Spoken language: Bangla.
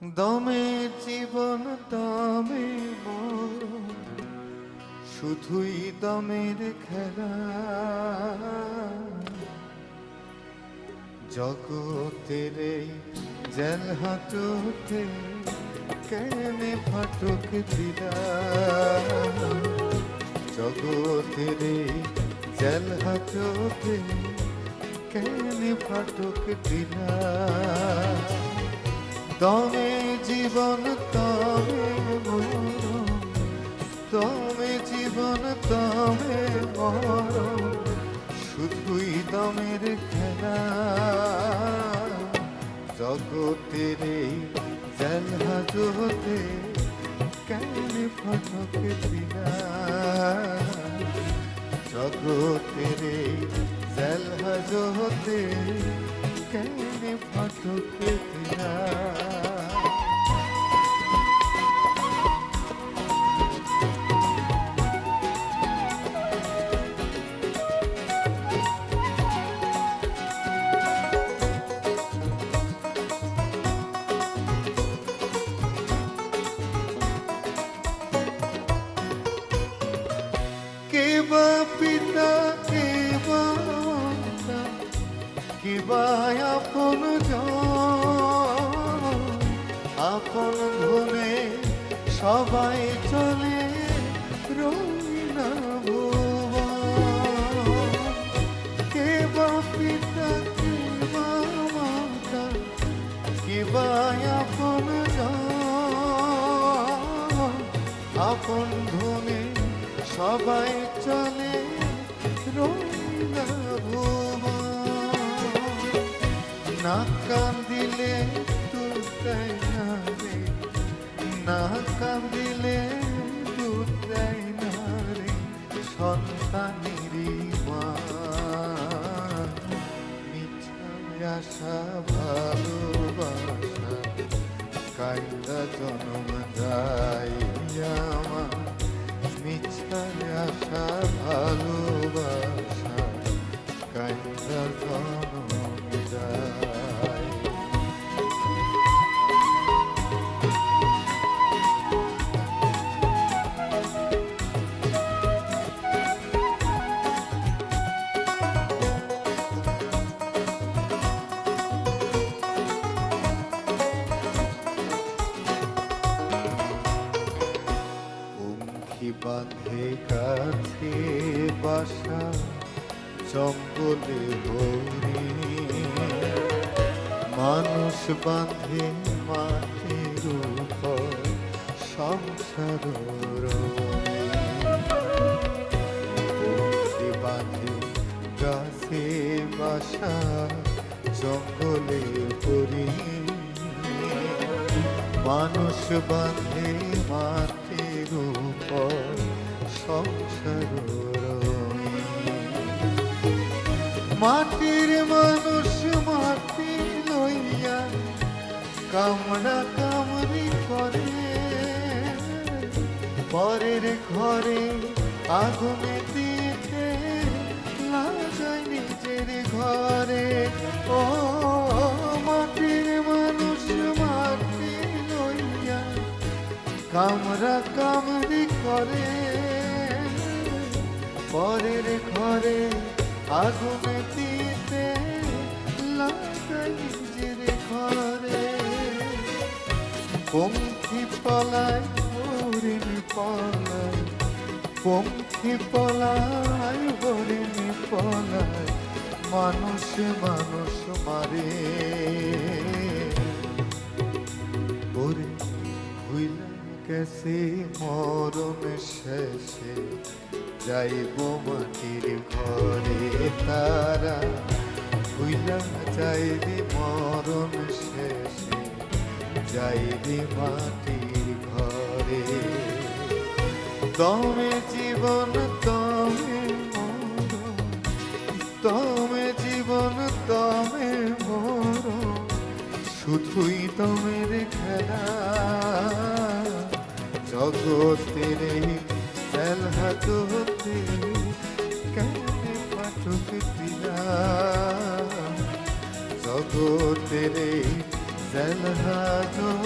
দমে জীবন দমে মরণ, শুধুই দমের খেলা। জগতের এই জেল হাটতে কেনে ফাটক দিলা। জগতের এই জেল হাটতে কেনে ফাটক দিলা। দমে জীবন তমে মরণ, দমে জীবন তমে মরণ, শুধুই দমের খেলা। জগতের এই জেল হাজতে কেনে ফটক দিলা। জগতের এই জেল হাজতে কেনে ফটক দিলা। কেবা পিতা কেবা মাতা, কেবা আপন জন, আপন ধনে সবাই চলে রঙিনা ভুবন। কেবা পিতা কেবা মাতা, কেবা আপন জন, আপন ধনে সবাই চলে রঙিনা ভুবন। না কান্দিলে দুধ দেয় না রে, না কান্দিলে দুধ দেয় না রে সন্তানেরই মা। মিছায় আশা ভালোবাসা কাইন্দা জনম যায় আমার। মিছায় আশা ভালোবাসা কাইন্দা জনম যায়। বাঁধে কাছে বাসা জঙ্গলে হরি, মানুষ বাঁধে মাটির উপর সংসার বাঁধে গাছে বাসা জঙ্গলে হরি, মানুষ বাঁধে মাটির উপর সংসার। মাটির মানুষ মাটি লইয়া কামড়া কামড়ি করে, পরের ঘরে আগুনে দিতে লাগায় নিজের ঘরে। ও মাটির মানুষ মাটি লইয়া কামড়া কামড়ি করে, পরের ঘরে আগুনে দিতে লাগায় নিজের ঘরে। পঙ্খী পলায় হরিণ পলায়, পঙ্খী পলায় হরিণ পলায়, মানুষ মানুষ মারে। ওরে ভুইলা গেছে মরণ শেষে যাইব মাটির ঘরে তারা। ভুইলা যাইবে মরণ শেষে যাইবে মাটির ঘরে। দমে জীবন দমে মরণ, দমে জীবন দমে মরণ, শুধুই দমের খেলা। জগতের জেল হাজতে কেনে ফাটক দিলা। জগতের জেল হাজতে